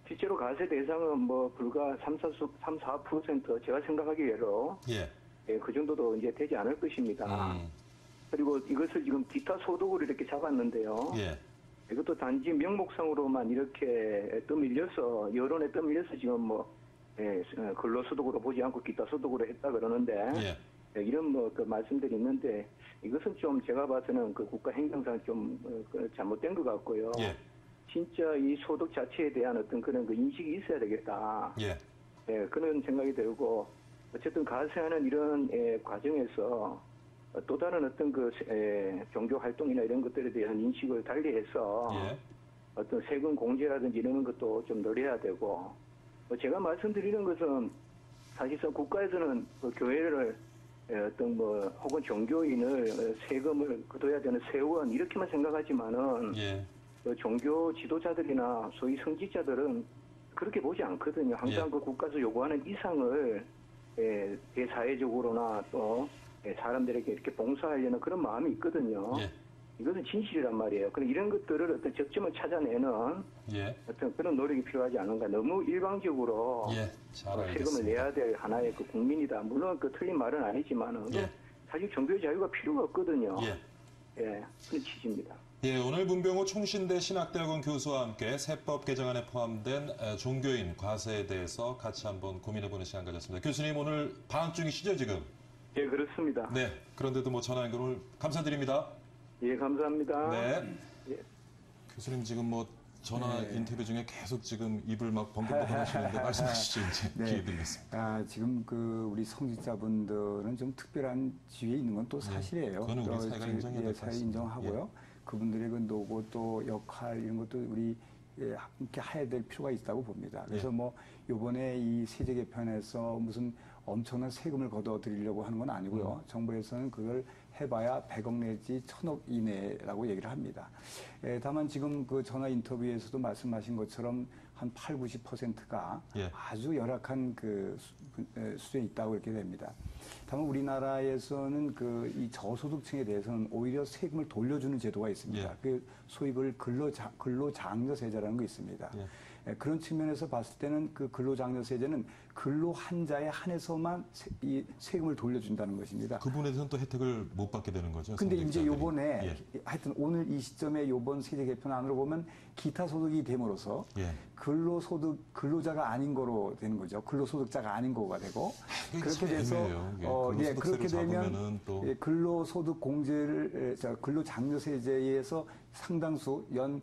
실제로 과세 대상은 뭐 불과 3-4% 제가 생각하기에로 그 정도도 이제 되지 않을 것입니다. 그리고 이것을 지금 기타 소득으로 이렇게 잡았는데요. 이것도 단지 명목상으로만 이렇게 떠밀려서 여론에 떠밀려서 지금 뭐 근로소득으로 보지 않고 기타 소득으로 했다 그러는데 이런 뭐 그 말씀들이 있는데 이것은 좀 제가 봐서는 그 국가 행정상 좀 잘못된 것 같고요. 진짜 이 소득 자체에 대한 어떤 그런 그 인식이 있어야 되겠다. 그런 생각이 들고 어쨌든 가세하는 이런 과정에서 또 다른 어떤 그 종교 활동이나 이런 것들에 대한 인식을 달리해서 어떤 세금 공제라든지 이런 것도 좀 늘려야 되고 제가 말씀드리는 것은 사실상 국가에서는 그 교회를 어떤 뭐 혹은 종교인을 세금을 거둬야 되는 세원 이렇게만 생각하지만은 종교 지도자들이나 소위 성직자들은 그렇게 보지 않거든요. 항상 그 국가에서 요구하는 이상을 대사회적으로나 또 사람들에게 이렇게 봉사하려는 그런 마음이 있거든요. 이것은 진실이란 말이에요. 그럼 이런 것들을 어떤 적점을 찾아내는 어떤 그런 노력이 필요하지 않은가. 너무 일방적으로 세금을 내야 될 하나의 그 국민이다. 물론 그 틀린 말은 아니지만은 사실 종교의 자유가 필요가 없거든요. 그런 취지입니다. 오늘 문병호 총신대 신학대학원 교수와 함께 세법 개정안에 포함된 종교인 과세에 대해서 같이 한번 고민해보는 시간 가졌습니다. 교수님 오늘 방학 중이시죠 지금? 예, 그렇습니다. 네, 그런데도 뭐 전화 연결 오늘 감사드립니다. 예, 감사합니다. 네. 교수님 지금 뭐 전화 인터뷰 중에 계속 지금 입을 막 번긋번긋 하시는데 말씀하시죠 이제 기회 드리겠습니다. 지금 그 우리 성직자분들은 좀 특별한 지위에 있는 건 또 사실이에요. 그거는 우리 사회가 인정해야 될 것 사회 같습니다. 인정하고요. 그분들의 그 노고 또 역할 이런 것도 우리 함께 해야 될 필요가 있다고 봅니다. 그래서 뭐 요번에 이 세제 개편에서 무슨 엄청난 세금을 걷어들이려고 하는 건 아니고요. 정부에서는 그걸 해봐야 100억 내지 1000억 이내라고 얘기를 합니다. 다만 지금 그 전화 인터뷰에서도 말씀하신 것처럼 한 80-90%가 아주 열악한 그 수준에 있다고 이렇게 됩니다. 다만 우리나라에서는 그 이 저소득층에 대해서는 오히려 세금을 돌려주는 제도가 있습니다. 그 소위 그걸 근로장려세제라는 게 있습니다. 그런 측면에서 봤을 때는 그 근로장려세제는 근로한자에 한해서만 이 세금을 돌려준다는 것입니다. 그 부분에 대해서는 또 혜택을 못 받게 되는 거죠. 근데 이제 요번에 하여튼 오늘 이 시점에 요번 세제 개편안으로 보면 기타 소득이 됨으로써 근로자가 아닌 거로 되는 거죠. 근로소득자가 아닌 거가 되고 그렇게 돼서 그렇게 되면 근로소득 공제를 근로장려세제에서 상당수 연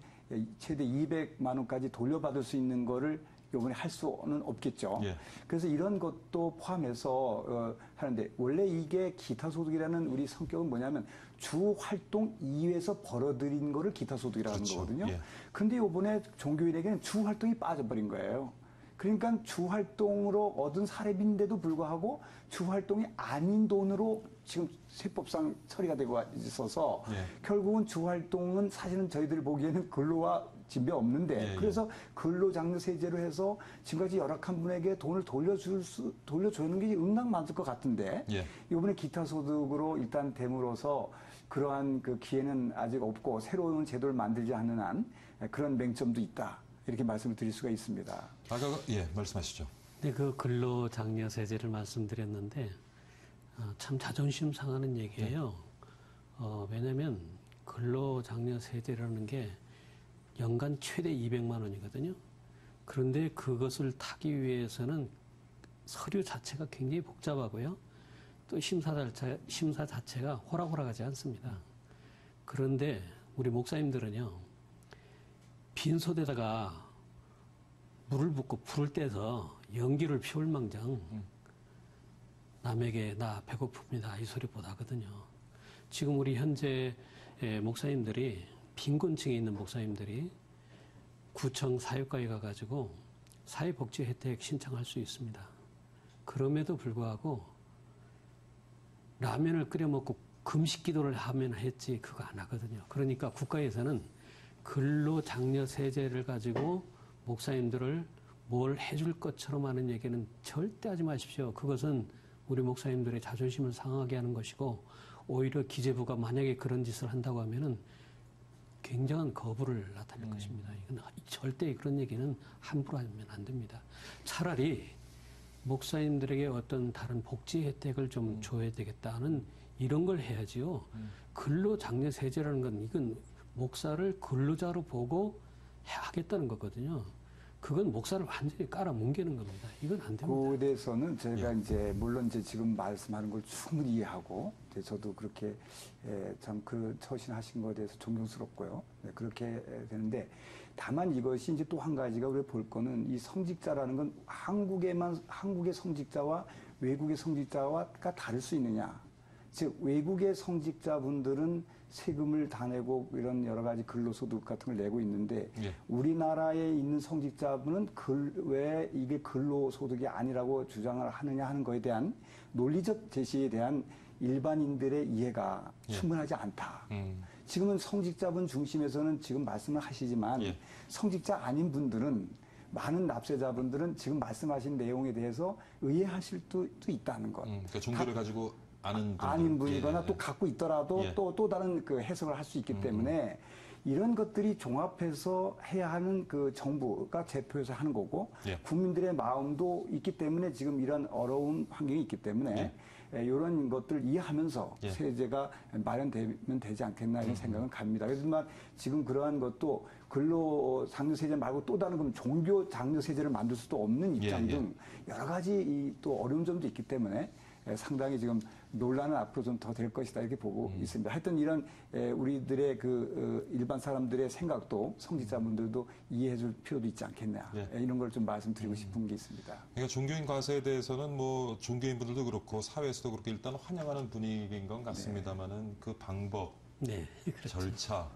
최대 200만 원까지 돌려받을 수 있는 거를 요번에 할 수는 없겠죠. 그래서 이런 것도 포함해서 하는데 원래 이게 기타소득이라는 우리 성격은 뭐냐면 주 활동 이외에서 벌어들인 거를 기타소득이라는 거거든요. 근데 요번에 종교인에게는 주 활동이 빠져버린 거예요. 그러니까 주 활동으로 얻은 사례비인데도 불구하고 주 활동이 아닌 돈으로 지금 세법상 처리가 되고 있어서 결국은 주 활동은 사실은 저희들 보기에는 근로와 진배 없는데 그래서 근로장려세제로 해서 지금까지 열악한 분에게 돈을 돌려주는 게 응당맞을 것 같은데 이번에 기타소득으로 일단 됨으로써 그러한 그 기회는 아직 없고 새로운 제도를 만들지 않는 한 그런 맹점도 있다. 이렇게 말씀을 드릴 수가 있습니다. 아까 말씀하시죠. 네, 그 근로장려세제를 말씀드렸는데 참 자존심 상하는 얘기예요. 왜냐하면 근로장려세제라는 게 연간 최대 200만 원이거든요. 그런데 그것을 타기 위해서는 서류 자체가 굉장히 복잡하고요. 또 심사 자체가 호락호락하지 않습니다. 그런데 우리 목사님들은요, 빈소대다가 물을 붓고 불을 떼서 연기를 피울 망정 남에게 나 배고픕니다 이 소리 못 하거든요. 지금 우리 현재 목사님들이 빈곤층에 있는 목사님들이 구청 사회과에 가가지고 사회복지 혜택 신청할 수 있습니다. 그럼에도 불구하고 라면을 끓여 먹고 금식 기도를 하면 했지 그거 안 하거든요. 그러니까 국가에서는 근로장려세제를 가지고 목사님들을 뭘 해줄 것처럼 하는 얘기는 절대 하지 마십시오. 그것은 우리 목사님들의 자존심을 상하게 하는 것이고 오히려 기재부가 만약에 그런 짓을 한다고 하면은 굉장한 거부를 나타낼 것입니다. 이건 절대 그런 얘기는 함부로 하면 안 됩니다. 차라리 목사님들에게 어떤 다른 복지 혜택을 좀 줘야 되겠다는 이런 걸 해야지요. 근로장려세제라는 건 이건 목사를 근로자로 보고 하겠다는 거거든요. 그건 목사를 완전히 깔아뭉개는 겁니다. 이건 안 됩니다. 그 대해서는 저희가 이제 물론 이제 지금 말씀하는 걸 충분히 이해하고 이제 저도 그렇게 참 그 처신하신 것에 대해서 존경스럽고요. 네, 그렇게 되는데 다만 이것이 이제 또 한 가지가 우리가 볼 거는 이 성직자라는 건 한국의 성직자와 외국의 성직자가 다를 수 있느냐. 즉 외국의 성직자분들은 세금을 다 내고 이런 여러 가지 근로소득 같은 걸 내고 있는데 우리나라에 있는 성직자분은 왜 이게 근로소득이 아니라고 주장을 하느냐 하는 거에 대한 논리적 제시에 대한 일반인들의 이해가 충분하지 않다. 지금은 성직자분 중심에서는 지금 말씀을 하시지만 성직자 아닌 분들은 많은 납세자분들은 지금 말씀하신 내용에 대해서 의해하실 수도 있다는 것. 그러니까 종교를 가지고 아닌 분이거나 또 갖고 있더라도 또 다른 그 해석을 할 수 있기 때문에 이런 것들이 종합해서 해야 하는 그 정부가 제표해서 하는 거고 국민들의 마음도 있기 때문에 지금 이런 어려운 환경이 있기 때문에 이런 것들을 이해하면서 세제가 마련되면 되지 않겠나 이런 생각은 갑니다. 그렇지만 지금 그러한 것도 근로장려세제 말고 또 다른 그럼 종교장려세제를 만들 수도 없는 입장 등 여러 가지 또 어려운 점도 있기 때문에 상당히 지금 논란은 앞으로 좀 더 될 것이다 이렇게 보고 있습니다. 하여튼 이런 우리들의 그 일반 사람들의 생각도 성직자분들도 이해해 줄 필요도 있지 않겠냐 이런 걸 좀 말씀드리고 싶은 게 있습니다. 그러니까 종교인 과세에 대해서는 뭐 종교인분들도 그렇고 사회에서도 그렇게 일단 환영하는 분위기인 건 같습니다만은 그 방법, 그렇죠. 절차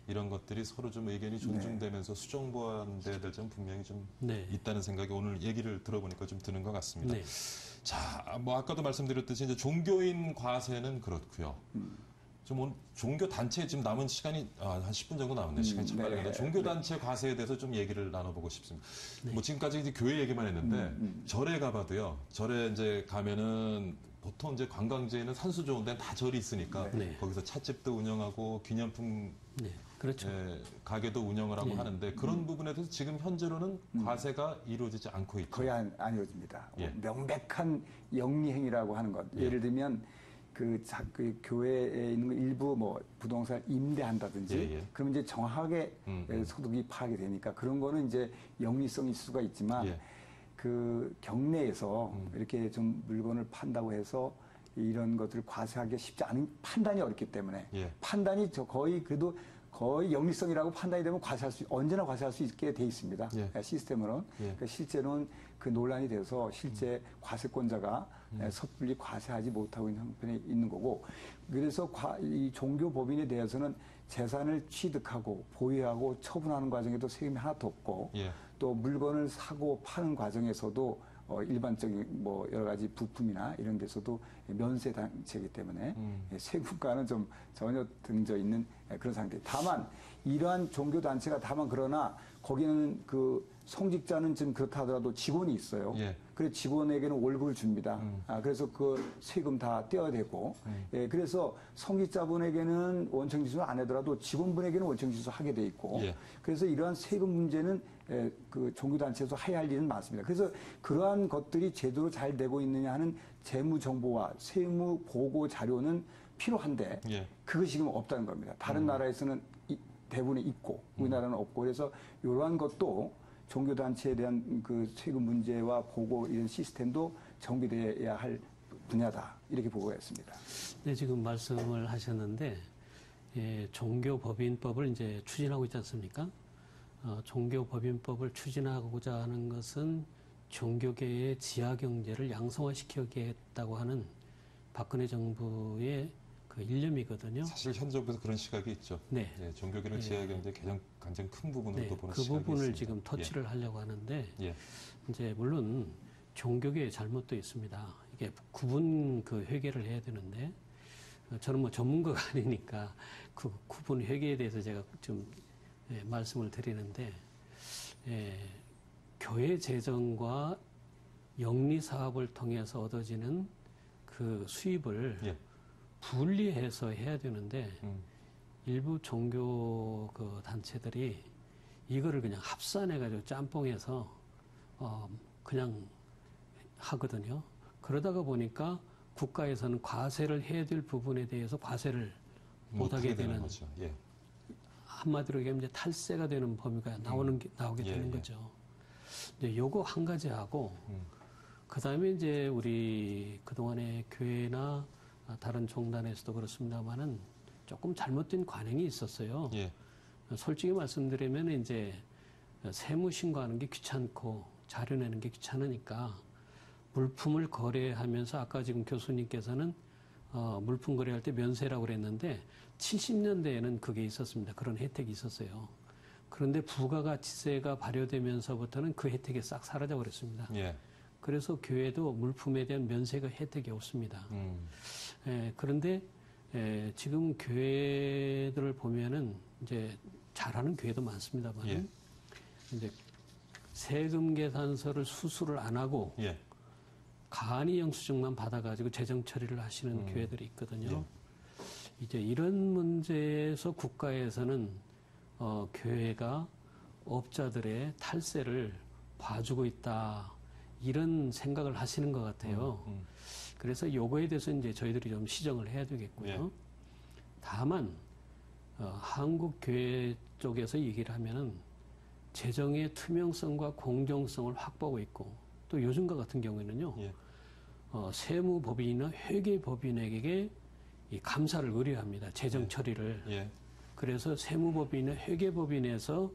이런 것들이 서로 좀 의견이 존중되면서 수정보완돼야 될 점 분명히 좀 있다는 생각이 오늘 얘기를 들어보니까 좀 드는 것 같습니다. 자, 뭐 아까도 말씀드렸듯이 이제 종교인 과세는 그렇고요. 좀 종교 단체 지금 남은 시간이 한 10분 정도 남았네요. 시간이 참 빠르게. 종교 단체 과세에 대해서 좀 얘기를 나눠보고 싶습니다. 뭐 지금까지 이제 교회 얘기만 했는데 절에 가봐도요. 절에 이제 가면은 보통 이제 관광지에는 산수 좋은 데는 다 절이 있으니까 거기서 찻집도 운영하고 기념품 그렇죠. 가게도 운영을 하고 하는데 그런 부분에 대해서 지금 현재로는 과세가 이루어지지 않고 있죠. 거의 안 이루어집니다. 명백한 영리행위라고 하는 것. 예를 들면 그 교회에 있는 일부 뭐 부동산 임대한다든지 그러면 이제 정확하게 소득이 파악이 되니까 그런 거는 이제 영리성이 있을 수가 있지만 그 경내에서 이렇게 좀 물건을 판다고 해서 이런 것들을 과세하기가 쉽지 않은 판단이 어렵기 때문에 판단이 거의 그래도 거의 영리성이라고 판단이 되면 언제나 과세할 수 있게 돼 있습니다. 시스템으로는. 그러니까 실제로는 그 논란이 돼서 실제 과세권자가 섣불리 과세하지 못하고 있는 형편에 있는 거고 그래서 이 종교법인에 대해서는 재산을 취득하고 보유하고 처분하는 과정에도 세금이 하나도 없고 또 물건을 사고 파는 과정에서도 일반적인 뭐 여러 가지 부품이나 이런 데서도 면세 단체이기 때문에 세금과는 좀 전혀 등져 있는 그런 상태. 다만 이러한 종교 단체가 다만 거기는 그 성직자는 지금 그렇다 하더라도 직원이 있어요. 그래서 직원에게는 월급을 줍니다. 그래서 그 세금 다 떼어야 되고, 그래서 성직자분에게는 원청지수 안 하더라도 직원분에게는 원청지수 하게 돼 있고, 그래서 이러한 세금 문제는 그 종교단체에서 해야 할 일은 많습니다. 그래서 그러한 것들이 제대로 잘 되고 있느냐 하는 재무 정보와 세무 보고 자료는 필요한데 예. 그것이 지금 없다는 겁니다. 다른 나라에서는 대부분이 있고 우리나라는 없고 그래서 이러한 것도 종교단체에 대한 그 세금 문제와 보고 이런 시스템도 정비돼야 할 분야다 이렇게 보고 있습니다. 네, 지금 말씀을 하셨는데 종교법인법을 이제 추진하고 있지 않습니까? 종교법인법을 추진하고자 하는 것은 종교계의 지하경제를 양성화시키겠다고 하는 박근혜 정부의 그 일념이거든요. 사실 현 정부에서 그런 시각이 있죠. 네. 예, 종교계는 지하경제 가장 큰 부분으로 네, 또 보는 그 시각이 부분을 있습니다. 지금 터치를 하려고 하는데 예. 이제 물론 종교계의 잘못도 있습니다. 이게 구분 그 회계를 해야 되는데 저는 뭐 전문가가 아니니까 그 구분 회계에 대해서 제가 좀 말씀을 드리는데 교회 재정과 영리 사업을 통해서 얻어지는 그 수입을 분리해서 해야 되는데 일부 종교 그 단체들이 이거를 그냥 합산해가지고 짬뽕해서 그냥 하거든요. 그러다가 보니까 국가에서는 과세를 해야 될 부분에 대해서 과세를 못하게 되는 거죠. 예. 한마디로 얘기하면 이제 탈세가 되는 범위가 나오게 되는 거죠. 이제 요거 한 가지 하고 그 다음에 이제 우리 그동안에 교회나 다른 종단에서도 그렇습니다만은 조금 잘못된 관행이 있었어요. 예. 솔직히 말씀드리면 이제 세무 신고하는 게 귀찮고 자료 내는 게 귀찮으니까 물품을 거래하면서 아까 지금 교수님께서는 물품 거래할 때 면세라고 그랬는데 70년대에는 그게 있었습니다. 그런 혜택이 있었어요. 그런데 부가가치세가 발효되면서부터는 그 혜택이 싹 사라져 버렸습니다. 예. 그래서 교회도 물품에 대한 면세가 혜택이 없습니다. 그런데 지금 교회들을 보면은 이제 잘하는 교회도 많습니다만 이제 세금 계산서를 수수를 안 하고 간이 영수증만 받아가지고 재정 처리를 하시는 교회들이 있거든요. 이제 이런 문제에서 국가에서는 교회가 업자들의 탈세를 봐주고 있다 이런 생각을 하시는 것 같아요. 그래서 요거에 대해서 이제 저희들이 좀 시정을 해야 되겠고요. 다만 한국 교회 쪽에서 얘기를 하면은 재정의 투명성과 공정성을 확보하고 있고 또 요즘과 같은 경우에는요. 세무법인이나 회계법인에게 이 감사를 의뢰합니다. 재정 처리를. 그래서 세무법인이나 회계법인에서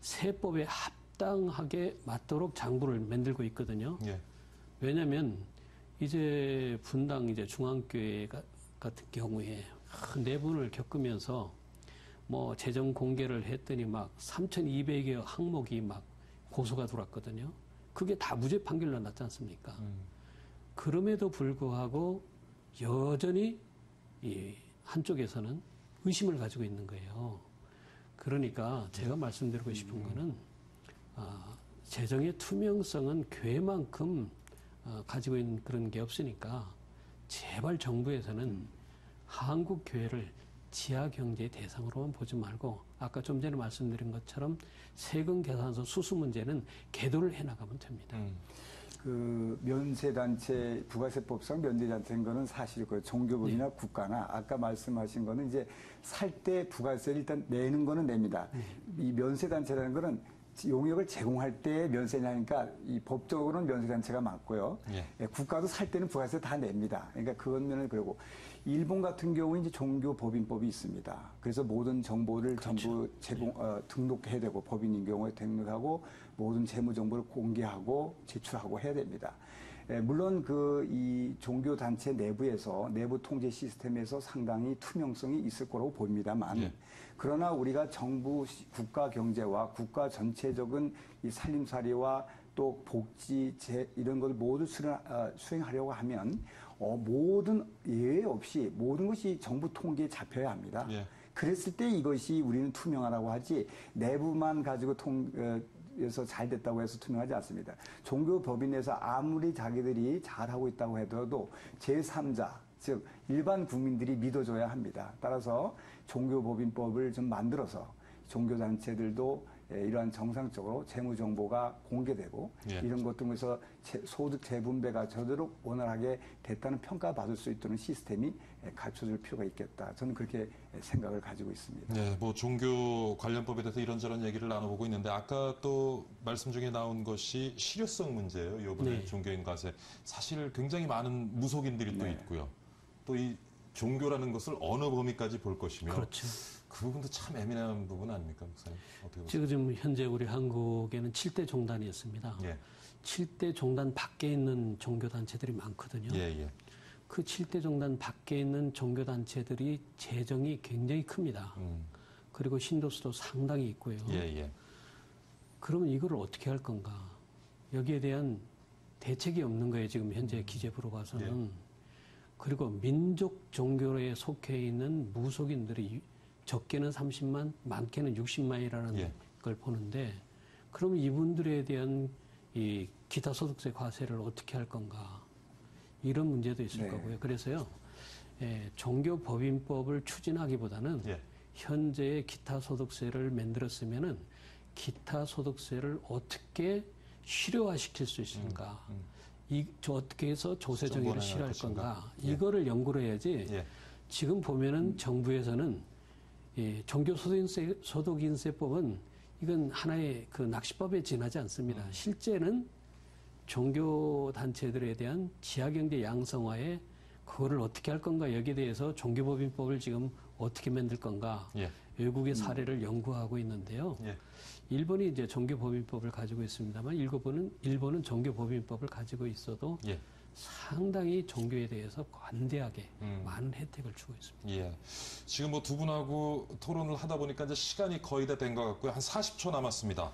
세법에 합당하게 맞도록 장부를 만들고 있거든요. 왜냐하면 이제 분당 이제 중앙교회 같은 경우에 내분을 겪으면서 뭐 재정 공개를 했더니 막 3,200여 항목이 막 고소가 들어왔거든요. 그게 다 무죄 판결로 났지 않습니까? 그럼에도 불구하고 여전히 이 한쪽에서는 의심을 가지고 있는 거예요. 그러니까 제가 말씀드리고 싶은 거는 재정의 투명성은 교회만큼 가지고 있는 그런 게 없으니까 제발 정부에서는 한국 교회를 지하 경제의 대상으로만 보지 말고 아까 좀 전에 말씀드린 것처럼 세금 계산서 수수 문제는 계도를 해나가면 됩니다. 그 면세단체 부가세법상 면세단체인 거는 사실 그 종교법이나 국가나 아까 말씀하신 거는 이제 살 때 부가세를 일단 내는 거는 냅니다. 이 면세단체라는 거는 용역을 제공할 때 면세냐니까 이 법적으로는 면세단체가 맞고요. 국가도 살 때는 부가세 다 냅니다. 그러니까 그것면은 그러고 일본 같은 경우는 이제 종교법인법이 있습니다. 그래서 모든 정보를 전부 등록해야 되고 법인인 경우에 등록하고 모든 재무 정보를 공개하고 제출하고 해야 됩니다. 물론 이 종교 단체 내부에서 내부 통제 시스템에서 상당히 투명성이 있을 거라고 봅니다만 그러나 우리가 정부 국가 경제와 국가 전체적인 이 살림살이와 또 복지 이런 걸 모두 수행하려고 하면 모든 예외 없이 모든 것이 정부 통계에 잡혀야 합니다. 그랬을 때 이것이 우리는 투명하라고 하지 내부만 가지고 에서 잘 됐다고 해서 투명하지 않습니다. 종교법인에서 아무리 자기들이 잘하고 있다고 하더라도 제3자, 즉 일반 국민들이 믿어줘야 합니다. 따라서 종교법인법을 좀 만들어서 종교단체들도 이러한 정상적으로 재무 정보가 공개되고 예. 이런 것 등에서 소득 재분배가 저대로 원활하게 됐다는 평가받을 수 있도록 시스템이 갖춰줄 필요가 있겠다. 저는 그렇게 생각을 가지고 있습니다. 네, 뭐 종교 관련법에 대해서 이런저런 얘기를 나눠보고 있는데 아까 또 말씀 중에 나온 것이 실효성 문제예요. 이번에 네. 종교인 과세. 사실 굉장히 많은 무속인들이 또 네. 있고요. 또 이 종교라는 것을 어느 범위까지 볼 것이며 그렇죠. 그 부분도 참 예민한 부분 아닙니까, 목사님? 어떻게 보세요? 지금 현재 우리 한국에는 7대 종단이 있습니다. 예, 7대 종단 밖에 있는 종교단체들이 많거든요. 예, 예. 그 7대 종단 밖에 있는 종교단체들이 재정이 굉장히 큽니다. 그리고 신도수도 상당히 있고요. 예, 예. 그러면 이걸 어떻게 할 건가? 여기에 대한 대책이 없는 거예요. 지금 현재 기재부로 봐서는. 예. 그리고 민족 종교에 속해 있는 무속인들이 적게는 30만, 많게는 60만이라는 예. 걸 보는데, 그러면 이분들에 대한 이 기타 소득세 과세를 어떻게 할 건가? 이런 문제도 있을 네. 거고요. 그래서요, 종교법인법을 추진하기보다는 예. 현재의 기타 소득세를 만들었으면은 기타 소득세를 어떻게 실효화시킬 수 있을까? 저 어떻게 해서 조세 정의를 실현할 건가? 예. 이거를 연구를 해야지. 예. 지금 보면은 정부에서는 종교 소득인세법은 이건 하나의 그 낚시법에 지나지 않습니다. 실제는 종교 단체들에 대한 지하경제 양성화에 그거를 어떻게 할 건가 여기에 대해서 종교법인법을 지금 어떻게 만들 건가 예. 외국의 사례를 연구하고 있는데요. 예. 일본이 이제 종교법인법을 가지고 있습니다만 일본은 종교법인법을 가지고 있어도 예. 상당히 종교에 대해서 관대하게 많은 혜택을 주고 있습니다. 예. 지금 뭐 두 분하고 토론을 하다 보니까 이제 시간이 거의 다 된 것 같고요. 한 40초 남았습니다.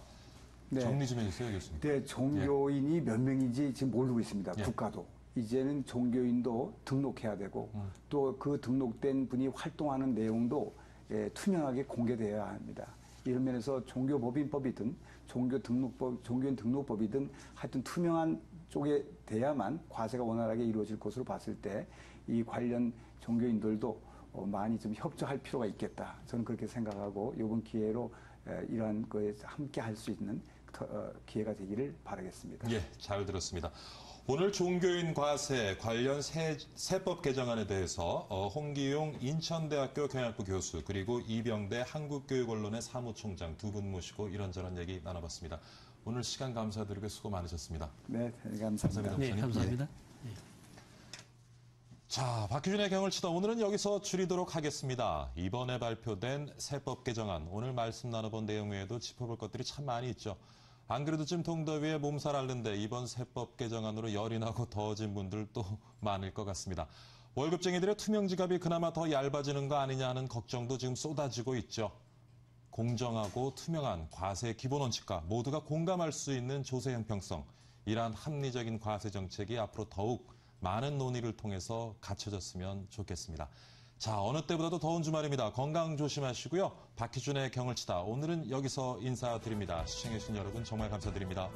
네. 정리 좀 해주세요, 교수님. 네, 종교인이 몇 명인지 지금 모르고 있습니다. 예. 국가도. 이제는 종교인도 등록해야 되고 또 그 등록된 분이 활동하는 내용도 투명하게 공개되어야 합니다. 이런 면에서 종교법인법이든 종교인 등록법이든 하여튼 투명한 쪽에 돼야만 과세가 원활하게 이루어질 것으로 봤을 때 이 관련 종교인들도 많이 좀 협조할 필요가 있겠다. 저는 그렇게 생각하고 이번 기회로 이러한 거에 함께 할 수 있는 기회가 되기를 바라겠습니다. 예, 잘 들었습니다. 오늘 종교인 과세 관련 세법 개정안에 대해서 홍기용 인천대학교 경영학부 교수 그리고 이병대 한국교육언론의 사무총장 두 분 모시고 이런저런 얘기 나눠봤습니다. 오늘 시간 감사드리고 수고 많으셨습니다. 네, 감사합니다. 네, 감사합니다. 예. 자, 박희준의 경을 치다 오늘은 여기서 줄이도록 하겠습니다. 이번에 발표된 세법 개정안, 오늘 말씀 나눠본 내용 외에도 짚어볼 것들이 참 많이 있죠. 안 그래도 좀 통더위에 몸살 앓는데 이번 세법 개정안으로 열이 나고 더워진 분들도 많을 것 같습니다. 월급쟁이들의 투명 지갑이 그나마 더 얇아지는 거 아니냐 하는 걱정도 지금 쏟아지고 있죠. 공정하고 투명한 과세 기본 원칙과 모두가 공감할 수 있는 조세 형평성, 이러한 합리적인 과세 정책이 앞으로 더욱 많은 논의를 통해서 갖춰졌으면 좋겠습니다. 자, 어느 때보다도 더운 주말입니다. 건강 조심하시고요. 박희준의 경을 치다 오늘은 여기서 인사드립니다. 시청해주신 여러분 정말 감사드립니다.